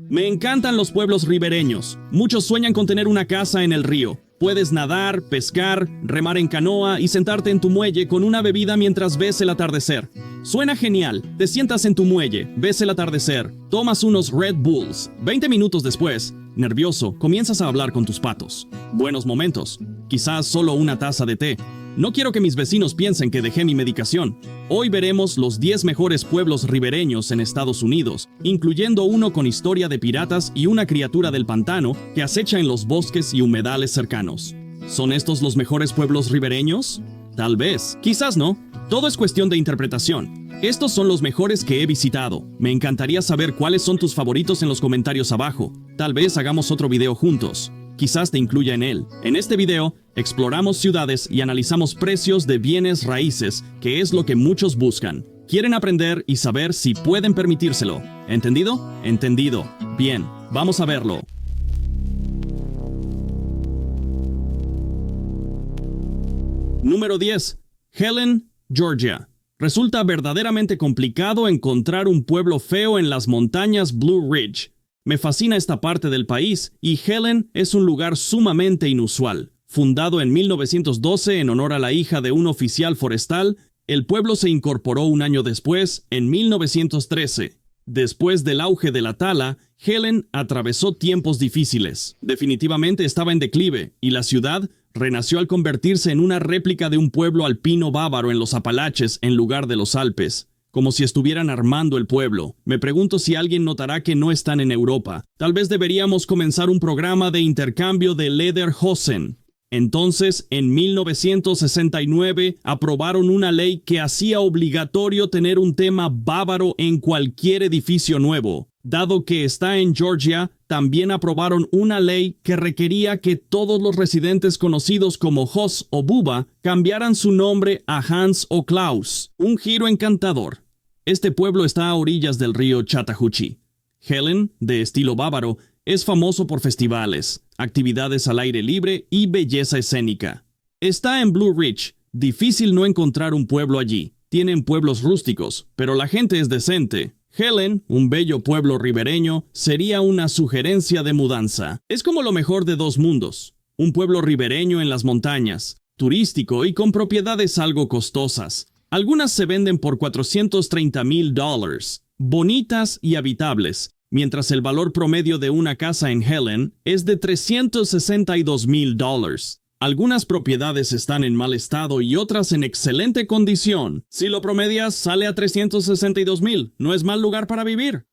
Me encantan los pueblos ribereños. Muchos sueñan con tener una casa en el río. Puedes nadar, pescar, remar en canoa y sentarte en tu muelle con una bebida mientras ves el atardecer. Suena genial. Te sientas en tu muelle, ves el atardecer, tomas unos Red Bulls. 20 minutos después, nervioso, comienzas a hablar con tus patos. Buenos momentos. Quizás solo una taza de té. No quiero que mis vecinos piensen que dejé mi medicación. Hoy veremos los 10 mejores pueblos ribereños en Estados Unidos, incluyendo uno con historia de piratas y una criatura del pantano que acecha en los bosques y humedales cercanos. ¿Son estos los mejores pueblos ribereños? Tal vez, quizás no. Todo es cuestión de interpretación. Estos son los mejores que he visitado. Me encantaría saber cuáles son tus favoritos en los comentarios abajo. Tal vez hagamos otro video juntos. Quizás te incluya en él. En este video, exploramos ciudades y analizamos precios de bienes raíces, que es lo que muchos buscan. Quieren aprender y saber si pueden permitírselo. ¿Entendido? Entendido. Bien, vamos a verlo. Número 10. Helen, Georgia. Resulta verdaderamente complicado encontrar un pueblo feo en las montañas Blue Ridge. Me fascina esta parte del país y Helen es un lugar sumamente inusual. Fundado en 1912 en honor a la hija de un oficial forestal, el pueblo se incorporó un año después, en 1913. Después del auge de la tala, Helen atravesó tiempos difíciles. Definitivamente estaba en declive y la ciudad renació al convertirse en una réplica de un pueblo alpino bávaro en los Apalaches en lugar de los Alpes. Como si estuvieran armando el pueblo. Me pregunto si alguien notará que no están en Europa. Tal vez deberíamos comenzar un programa de intercambio de Lederhosen. Entonces, en 1969, aprobaron una ley que hacía obligatorio tener un tema bávaro en cualquier edificio nuevo. Dado que está en Georgia, también aprobaron una ley que requería que todos los residentes conocidos como Hoss o Bubba cambiaran su nombre a Hans o Klaus. Un giro encantador. Este pueblo está a orillas del río Chattahoochee. Helen, de estilo bávaro, es famoso por festivales, actividades al aire libre y belleza escénica. Está en Blue Ridge. Difícil no encontrar un pueblo allí. Tienen pueblos rústicos, pero la gente es decente. Helen, un bello pueblo ribereño, sería una sugerencia de mudanza. Es como lo mejor de dos mundos. Un pueblo ribereño en las montañas, turístico y con propiedades algo costosas. Algunas se venden por $430,000, bonitas y habitables, mientras el valor promedio de una casa en Helen es de $362,000. Algunas propiedades están en mal estado y otras en excelente condición. Si lo promedias, sale a $362,000. No es mal lugar para vivir.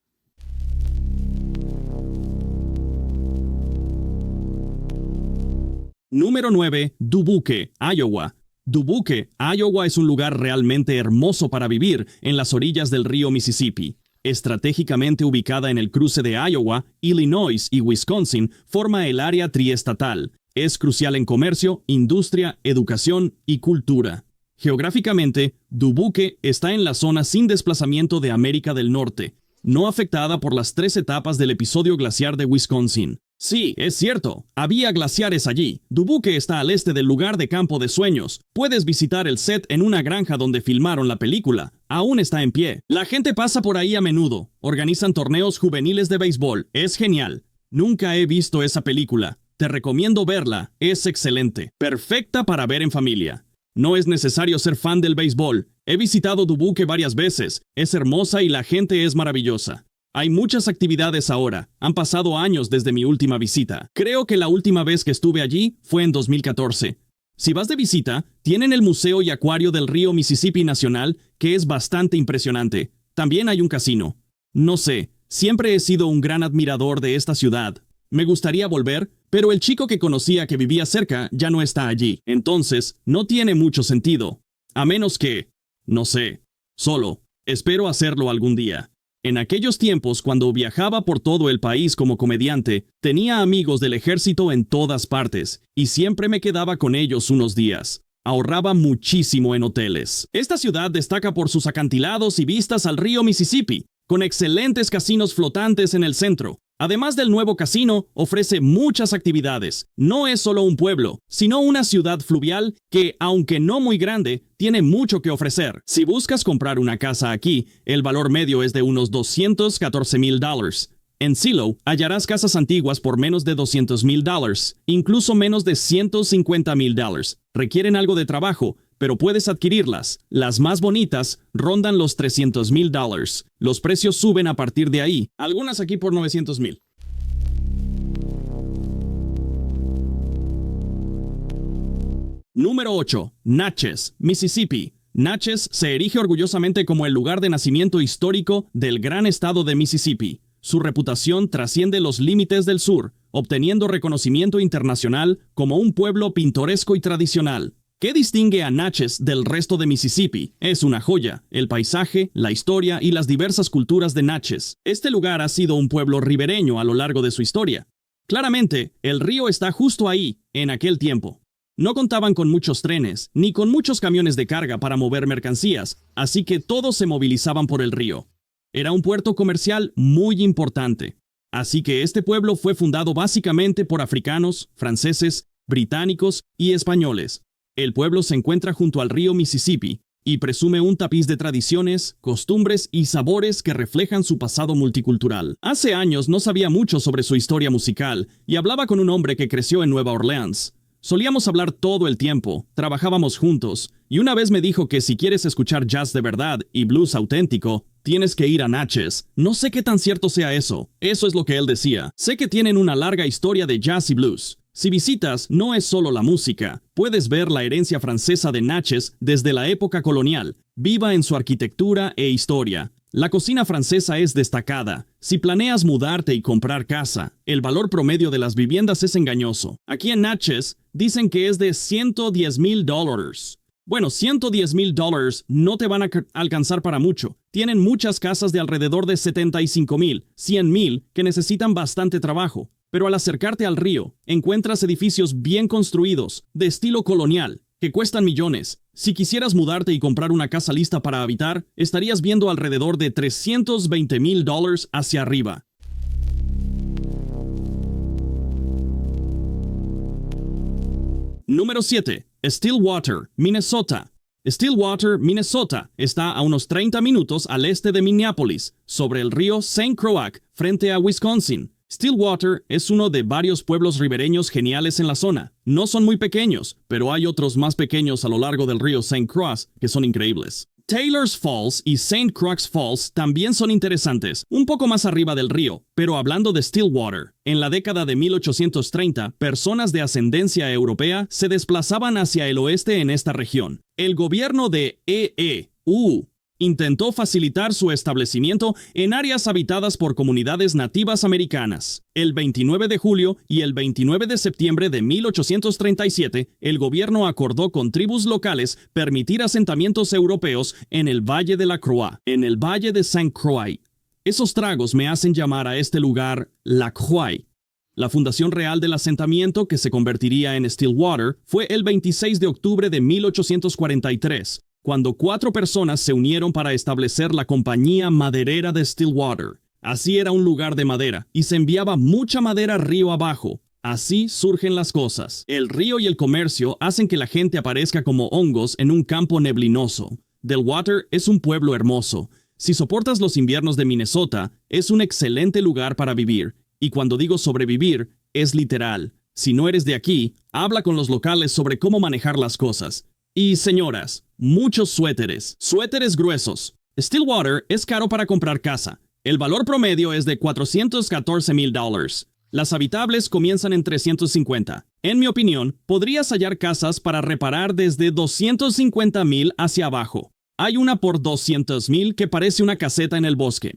Número 9. Dubuque, Iowa. Dubuque, Iowa es un lugar realmente hermoso para vivir en las orillas del río Mississippi. Estratégicamente ubicada en el cruce de Iowa, Illinois y Wisconsin, forma el área triestatal. Es crucial en comercio, industria, educación y cultura. Geográficamente, Dubuque está en la zona sin desplazamiento de América del Norte, no afectada por las 3 etapas del episodio glaciar de Wisconsin. Sí, es cierto, había glaciares allí. Dubuque está al este del lugar de Campo de Sueños. Puedes visitar el set en una granja donde filmaron la película. Aún está en pie. La gente pasa por ahí a menudo. Organizan torneos juveniles de béisbol. Es genial. Nunca he visto esa película. Te recomiendo verla, es excelente, perfecta para ver en familia. No es necesario ser fan del béisbol. He visitado Dubuque varias veces, es hermosa y la gente es maravillosa. Hay muchas actividades ahora, han pasado años desde mi última visita. Creo que la última vez que estuve allí fue en 2014. Si vas de visita, tienen el Museo y Acuario del Río Mississippi Nacional, que es bastante impresionante. También hay un casino. No sé, siempre he sido un gran admirador de esta ciudad. Me gustaría volver, pero el chico que conocía que vivía cerca ya no está allí. Entonces, no tiene mucho sentido. A menos que, no sé, solo. Espero hacerlo algún día. En aquellos tiempos, cuando viajaba por todo el país como comediante, tenía amigos del ejército en todas partes, y siempre me quedaba con ellos unos días. Ahorraba muchísimo en hoteles. Esta ciudad destaca por sus acantilados y vistas al río Mississippi, con excelentes casinos flotantes en el centro. Además del nuevo casino, ofrece muchas actividades. No es solo un pueblo, sino una ciudad fluvial que, aunque no muy grande, tiene mucho que ofrecer. Si buscas comprar una casa aquí, el valor medio es de unos $214,000. En Silo hallarás casas antiguas por menos de $200,000, incluso menos de $150,000. Requieren algo de trabajo, pero puedes adquirirlas. Las más bonitas rondan los $300,000. Los precios suben a partir de ahí, algunas aquí por $900,000. Número 8. Natchez, Mississippi. Natchez se erige orgullosamente como el lugar de nacimiento histórico del gran estado de Mississippi. Su reputación trasciende los límites del sur, obteniendo reconocimiento internacional como un pueblo pintoresco y tradicional. ¿Qué distingue a Natchez del resto de Mississippi? Es una joya, el paisaje, la historia y las diversas culturas de Natchez. Este lugar ha sido un pueblo ribereño a lo largo de su historia. Claramente, el río está justo ahí, en aquel tiempo. No contaban con muchos trenes, ni con muchos camiones de carga para mover mercancías, así que todos se movilizaban por el río. Era un puerto comercial muy importante. Así que este pueblo fue fundado básicamente por africanos, franceses, británicos y españoles. El pueblo se encuentra junto al río Mississippi y presume un tapiz de tradiciones, costumbres y sabores que reflejan su pasado multicultural. Hace años no sabía mucho sobre su historia musical y hablaba con un hombre que creció en Nueva Orleans. Solíamos hablar todo el tiempo, trabajábamos juntos, y una vez me dijo que si quieres escuchar jazz de verdad y blues auténtico, tienes que ir a Natchez. No sé qué tan cierto sea eso. Eso es lo que él decía. Sé que tienen una larga historia de jazz y blues. Si visitas, no es solo la música. Puedes ver la herencia francesa de Natchez desde la época colonial, viva en su arquitectura e historia. La cocina francesa es destacada. Si planeas mudarte y comprar casa, el valor promedio de las viviendas es engañoso. Aquí en Natchez dicen que es de $110,000. Bueno, $110,000 no te van a alcanzar para mucho. Tienen muchas casas de alrededor de $75,000, $100,000 que necesitan bastante trabajo. Pero al acercarte al río, encuentras edificios bien construidos, de estilo colonial, que cuestan millones. Si quisieras mudarte y comprar una casa lista para habitar, estarías viendo alrededor de $320,000 hacia arriba. Número 7. Stillwater, Minnesota. Stillwater, Minnesota, está a unos 30 minutos al este de Minneapolis, sobre el río St. Croix, frente a Wisconsin. Stillwater es uno de varios pueblos ribereños geniales en la zona. No son muy pequeños, pero hay otros más pequeños a lo largo del río St. Croix que son increíbles. Taylor's Falls y St. Croix Falls también son interesantes, un poco más arriba del río, pero hablando de Stillwater, en la década de 1830, personas de ascendencia europea se desplazaban hacia el oeste en esta región. El gobierno de E.E.U. intentó facilitar su establecimiento en áreas habitadas por comunidades nativas americanas. El 29 de julio y el 29 de septiembre de 1837, el gobierno acordó con tribus locales permitir asentamientos europeos en el Valle de la Croix, en el Valle de St. Croix. Esos tragos me hacen llamar a este lugar La Croix. La fundación real del asentamiento, que se convertiría en Stillwater, fue el 26 de octubre de 1843. Cuando 4 personas se unieron para establecer la compañía maderera de Stillwater. Así era un lugar de madera, y se enviaba mucha madera río abajo. Así surgen las cosas. El río y el comercio hacen que la gente aparezca como hongos en un campo neblinoso. Stillwater es un pueblo hermoso. Si soportas los inviernos de Minnesota, es un excelente lugar para vivir. Y cuando digo sobrevivir, es literal. Si no eres de aquí, habla con los locales sobre cómo manejar las cosas. Y señoras, muchos suéteres gruesos. Stillwater es caro para comprar casa. El valor promedio es de $414,000. Las habitables comienzan en 350. En mi opinión, podrías hallar casas para reparar desde 250,000 hacia abajo. Hay una por 200,000 que parece una caseta en el bosque.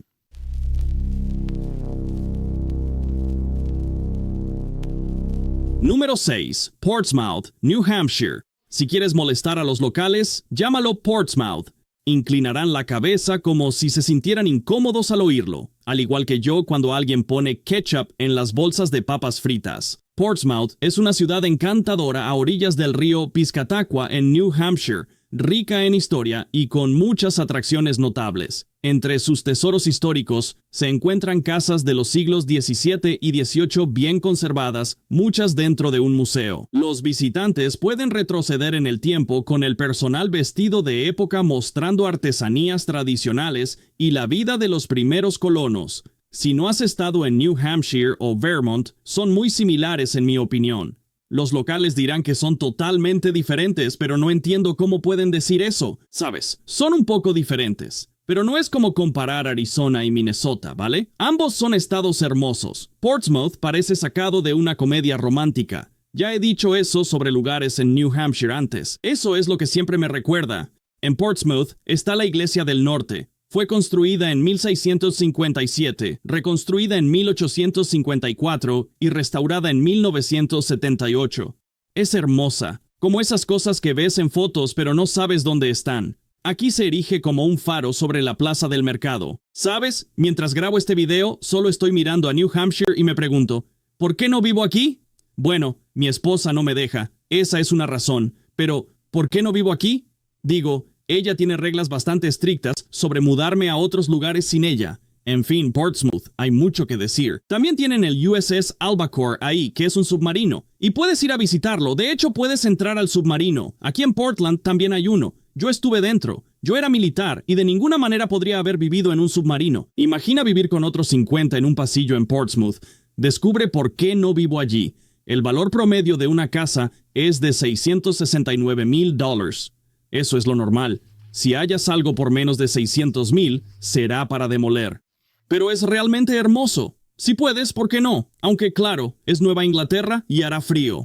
Número 6. Portsmouth, New Hampshire. Si quieres molestar a los locales, llámalo Portsmouth. Inclinarán la cabeza como si se sintieran incómodos al oírlo, al igual que yo cuando alguien pone ketchup en las bolsas de papas fritas. Portsmouth es una ciudad encantadora a orillas del río Piscataqua en New Hampshire, rica en historia y con muchas atracciones notables. Entre sus tesoros históricos se encuentran casas de los siglos XVII y XVIII bien conservadas, muchas dentro de un museo. Los visitantes pueden retroceder en el tiempo con el personal vestido de época mostrando artesanías tradicionales y la vida de los primeros colonos. Si no has estado en New Hampshire o Vermont, son muy similares en mi opinión. Los locales dirán que son totalmente diferentes, pero no entiendo cómo pueden decir eso. Sabes, son un poco diferentes. Pero no es como comparar Arizona y Minnesota, ¿vale? Ambos son estados hermosos. Portsmouth parece sacado de una comedia romántica. Ya he dicho eso sobre lugares en New Hampshire antes. Eso es lo que siempre me recuerda. En Portsmouth está la Iglesia del Norte. Fue construida en 1657, reconstruida en 1854 y restaurada en 1978. Es hermosa, como esas cosas que ves en fotos pero no sabes dónde están. Aquí se erige como un faro sobre la plaza del mercado. ¿Sabes? Mientras grabo este video, solo estoy mirando a New Hampshire y me pregunto, ¿por qué no vivo aquí? Bueno, mi esposa no me deja. Esa es una razón. Pero, ¿por qué no vivo aquí? Digo, ella tiene reglas bastante estrictas sobre mudarme a otros lugares sin ella. En fin, Portsmouth, hay mucho que decir. También tienen el USS Albacore ahí, que es un submarino. Y puedes ir a visitarlo. De hecho, puedes entrar al submarino. Aquí en Portland también hay uno. Yo estuve dentro. Yo era militar y de ninguna manera podría haber vivido en un submarino. Imagina vivir con otros 50 en un pasillo en Portsmouth. Descubre por qué no vivo allí. El valor promedio de una casa es de $669,000. Eso es lo normal. Si hallas algo por menos de 600,000, será para demoler. Pero es realmente hermoso. Si puedes, ¿por qué no? Aunque claro, es Nueva Inglaterra y hará frío.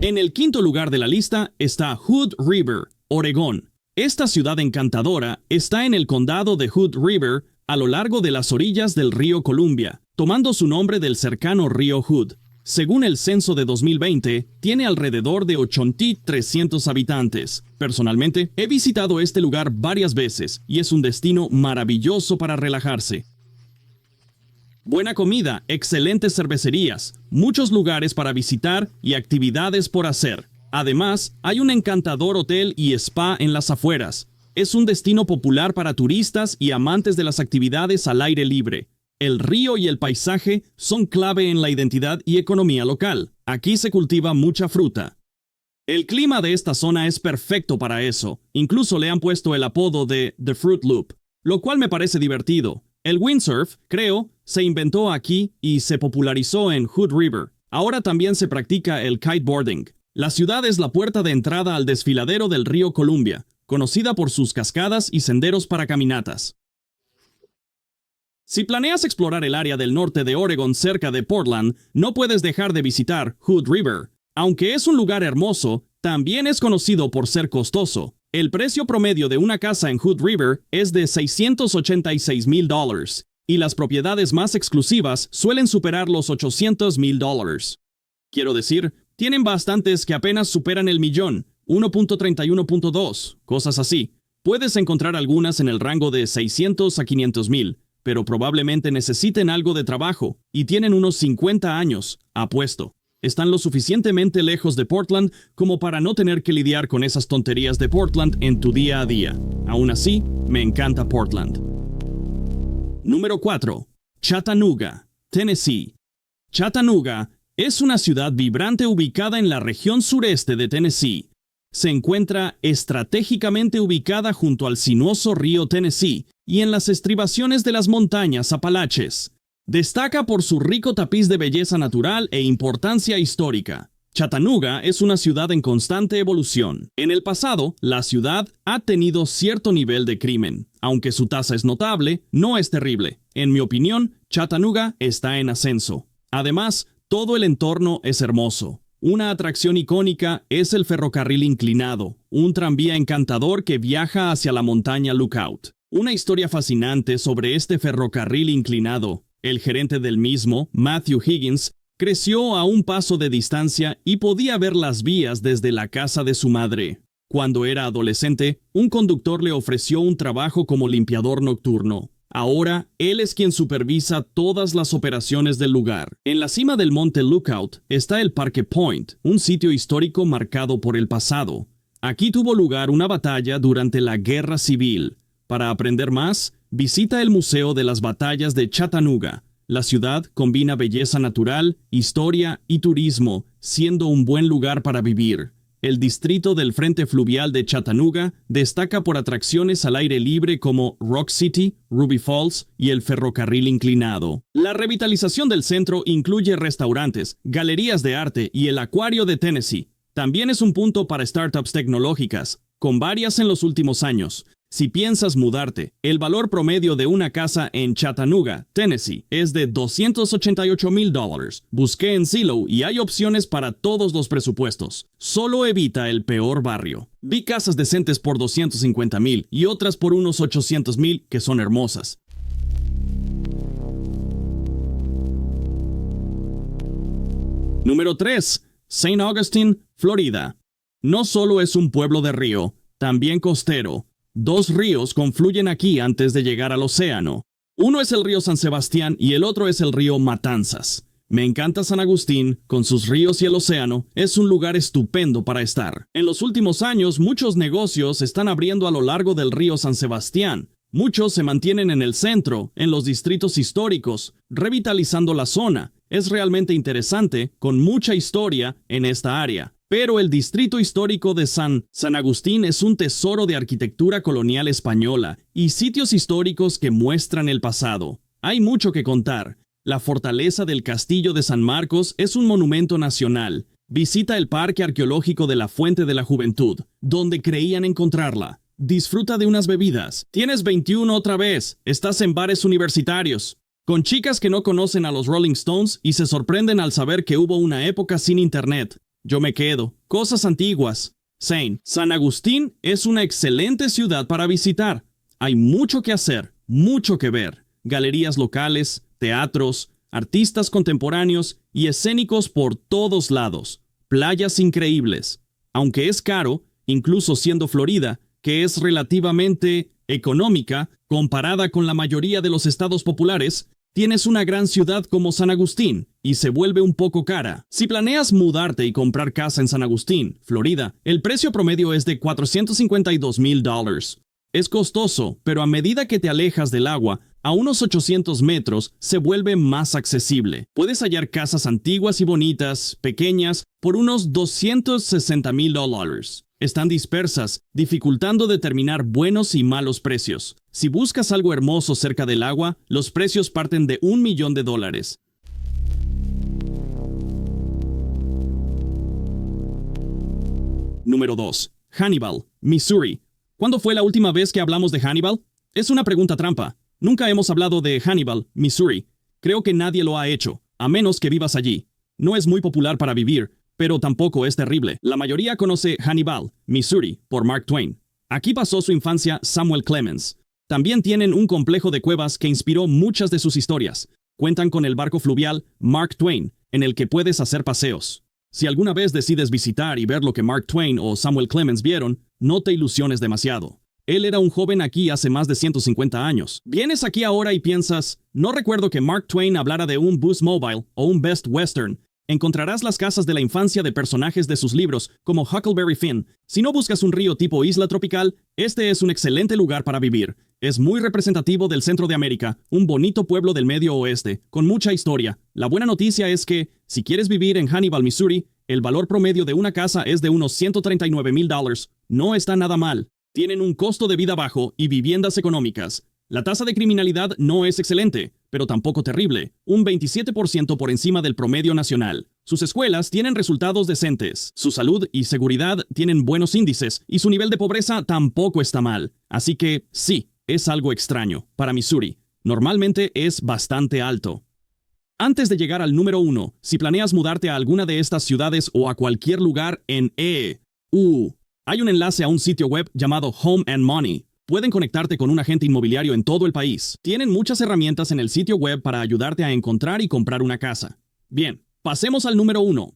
En el quinto lugar de la lista está Hood River, Oregón. Esta ciudad encantadora está en el condado de Hood River, a lo largo de las orillas del río Columbia, tomando su nombre del cercano río Hood. Según el censo de 2020, tiene alrededor de 8,300 habitantes. Personalmente, he visitado este lugar varias veces y es un destino maravilloso para relajarse. Buena comida, excelentes cervecerías, muchos lugares para visitar y actividades por hacer. Además, hay un encantador hotel y spa en las afueras. Es un destino popular para turistas y amantes de las actividades al aire libre. El río y el paisaje son clave en la identidad y economía local. Aquí se cultiva mucha fruta. El clima de esta zona es perfecto para eso. Incluso le han puesto el apodo de The Fruit Loop, lo cual me parece divertido. El windsurf, creo, se inventó aquí y se popularizó en Hood River. Ahora también se practica el kiteboarding. La ciudad es la puerta de entrada al desfiladero del río Columbia, conocida por sus cascadas y senderos para caminatas. Si planeas explorar el área del norte de Oregon cerca de Portland, no puedes dejar de visitar Hood River. Aunque es un lugar hermoso, también es conocido por ser costoso. El precio promedio de una casa en Hood River es de $686,000 y las propiedades más exclusivas suelen superar los $800,000. Quiero decir, tienen bastantes que apenas superan el millón, 1.31.2, cosas así. Puedes encontrar algunas en el rango de 600 a 500,000, pero probablemente necesiten algo de trabajo y tienen unos 50 años, apuesto. Están lo suficientemente lejos de Portland como para no tener que lidiar con esas tonterías de Portland en tu día a día. Aún así, me encanta Portland. Número 4. Chattanooga, Tennessee. Chattanooga es una ciudad vibrante ubicada en la región sureste de Tennessee. Se encuentra estratégicamente ubicada junto al sinuoso río Tennessee y en las estribaciones de las montañas Apalaches. Destaca por su rico tapiz de belleza natural e importancia histórica. Chattanooga es una ciudad en constante evolución. En el pasado, la ciudad ha tenido cierto nivel de crimen. Aunque su tasa es notable, no es terrible. En mi opinión, Chattanooga está en ascenso. Además, todo el entorno es hermoso. Una atracción icónica es el ferrocarril inclinado, un tranvía encantador que viaja hacia la montaña Lookout. Una historia fascinante sobre este ferrocarril inclinado. El gerente del mismo, Matthew Higgins, creció a un paso de distancia y podía ver las vías desde la casa de su madre. Cuando era adolescente, un conductor le ofreció un trabajo como limpiador nocturno. Ahora, él es quien supervisa todas las operaciones del lugar. En la cima del monte Lookout está el Parque Point, un sitio histórico marcado por el pasado. Aquí tuvo lugar una batalla durante la Guerra Civil. Para aprender más, visita el Museo de las Batallas de Chattanooga. La ciudad combina belleza natural, historia y turismo, siendo un buen lugar para vivir. El distrito del Frente Fluvial de Chattanooga destaca por atracciones al aire libre como Rock City, Ruby Falls y el ferrocarril inclinado. La revitalización del centro incluye restaurantes, galerías de arte y el Acuario de Tennessee. También es un punto para startups tecnológicas, con varias en los últimos años. Si piensas mudarte, el valor promedio de una casa en Chattanooga, Tennessee, es de $288,000. Busqué en Zillow y hay opciones para todos los presupuestos. Solo evita el peor barrio. Vi casas decentes por $250,000 y otras por unos $800,000 que son hermosas. Número 3. St. Augustine, Florida. No solo es un pueblo de río, también costero. Dos ríos confluyen aquí antes de llegar al océano. Uno es el río San Sebastián y el otro es el río Matanzas. Me encanta San Agustín, con sus ríos y el océano, es un lugar estupendo para estar. En los últimos años, muchos negocios están abriendo a lo largo del río San Sebastián. Muchos se mantienen en el centro, en los distritos históricos, revitalizando la zona. Es realmente interesante, con mucha historia en esta área. Pero el distrito histórico de San Agustín es un tesoro de arquitectura colonial española y sitios históricos que muestran el pasado. Hay mucho que contar. La fortaleza del Castillo de San Marcos es un monumento nacional. Visita el Parque Arqueológico de la Fuente de la Juventud, donde creían encontrarla. Disfruta de unas bebidas. Tienes 21 otra vez. Estás en bares universitarios, con chicas que no conocen a los Rolling Stones y se sorprenden al saber que hubo una época sin internet. Yo me quedo. Cosas antiguas. San Agustín es una excelente ciudad para visitar. Hay mucho que hacer, mucho que ver. Galerías locales, teatros, artistas contemporáneos y escénicos por todos lados. Playas increíbles. Aunque es caro, incluso siendo Florida, que es relativamente económica comparada con la mayoría de los estados populares, tienes una gran ciudad como San Agustín y se vuelve un poco cara. Si planeas mudarte y comprar casa en San Agustín, Florida, el precio promedio es de $452,000. Es costoso, pero a medida que te alejas del agua, a unos 800 metros se vuelve más accesible. Puedes hallar casas antiguas y bonitas, pequeñas, por unos $260,000. Están dispersas, dificultando determinar buenos y malos precios. Si buscas algo hermoso cerca del agua, los precios parten de $1 millón. Número 2. Hannibal, Missouri. ¿Cuándo fue la última vez que hablamos de Hannibal? Es una pregunta trampa. Nunca hemos hablado de Hannibal, Missouri. Creo que nadie lo ha hecho, a menos que vivas allí. No es muy popular para vivir, pero tampoco es terrible. La mayoría conoce Hannibal, Missouri, por Mark Twain. Aquí pasó su infancia Samuel Clemens. También tienen un complejo de cuevas que inspiró muchas de sus historias. Cuentan con el barco fluvial Mark Twain, en el que puedes hacer paseos. Si alguna vez decides visitar y ver lo que Mark Twain o Samuel Clemens vieron, no te ilusiones demasiado. Él era un joven aquí hace más de 150 años. Vienes aquí ahora y piensas, no recuerdo que Mark Twain hablara de un Boost Mobile o un Best Western. Encontrarás las casas de la infancia de personajes de sus libros, como Huckleberry Finn. Si no buscas un río tipo isla tropical, este es un excelente lugar para vivir. Es muy representativo del centro de América, un bonito pueblo del medio oeste, con mucha historia. La buena noticia es que, si quieres vivir en Hannibal, Missouri, el valor promedio de una casa es de unos $139,000. No está nada mal. Tienen un costo de vida bajo y viviendas económicas. La tasa de criminalidad no es excelente, pero tampoco terrible, un 27% por encima del promedio nacional. Sus escuelas tienen resultados decentes, su salud y seguridad tienen buenos índices y su nivel de pobreza tampoco está mal. Así que, sí, es algo extraño. Para Missouri, normalmente es bastante alto. Antes de llegar al número 1, si planeas mudarte a alguna de estas ciudades o a cualquier lugar en EU, hay un enlace a un sitio web llamado Home and Money. Pueden conectarte con un agente inmobiliario en todo el país. Tienen muchas herramientas en el sitio web para ayudarte a encontrar y comprar una casa. Bien, pasemos al número 1.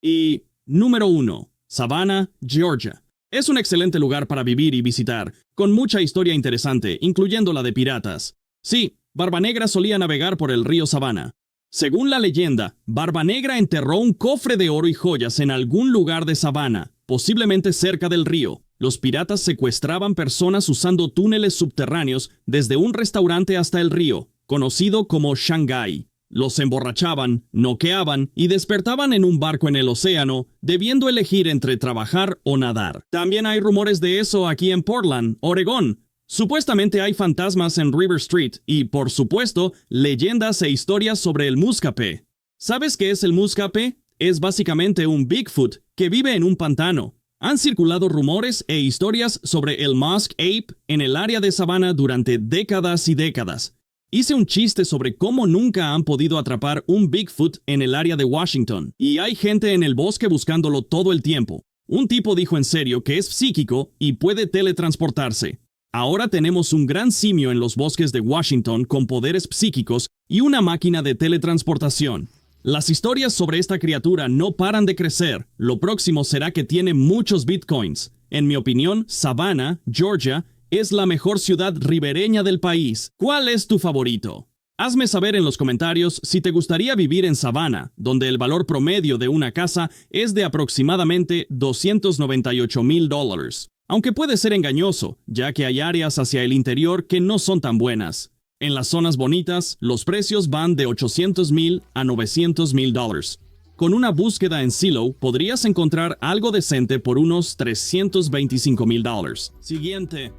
Y número 1. Savannah, Georgia. Es un excelente lugar para vivir y visitar, con mucha historia interesante, incluyendo la de piratas. Sí, Barba Negra solía navegar por el río Savannah. Según la leyenda, Barba Negra enterró un cofre de oro y joyas en algún lugar de Savannah, posiblemente cerca del río. Los piratas secuestraban personas usando túneles subterráneos desde un restaurante hasta el río, conocido como Shanghái. Los emborrachaban, noqueaban y despertaban en un barco en el océano, debiendo elegir entre trabajar o nadar. También hay rumores de eso aquí en Portland, Oregón. Supuestamente hay fantasmas en River Street y, por supuesto, leyendas e historias sobre el Muscape. ¿Sabes qué es el Muscape? Es básicamente un Bigfoot que vive en un pantano. Han circulado rumores e historias sobre el Musk Ape en el área de Savannah durante décadas y décadas. Hice un chiste sobre cómo nunca han podido atrapar un Bigfoot en el área de Washington, y hay gente en el bosque buscándolo todo el tiempo. Un tipo dijo en serio que es psíquico y puede teletransportarse. Ahora tenemos un gran simio en los bosques de Washington con poderes psíquicos y una máquina de teletransportación. Las historias sobre esta criatura no paran de crecer. Lo próximo será que tiene muchos bitcoins. En mi opinión, Savannah, Georgia, es la mejor ciudad ribereña del país. ¿Cuál es tu favorito? Hazme saber en los comentarios si te gustaría vivir en Savannah, donde el valor promedio de una casa es de aproximadamente $298,000. Aunque puede ser engañoso, ya que hay áreas hacia el interior que no son tan buenas. En las zonas bonitas, los precios van de $800,000 a $900,000. Con una búsqueda en Zillow, podrías encontrar algo decente por unos $325,000. Siguiente.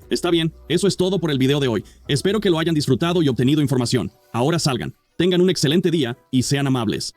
Está bien, eso es todo por el video de hoy. Espero que lo hayan disfrutado y obtenido información. Ahora salgan, tengan un excelente día y sean amables.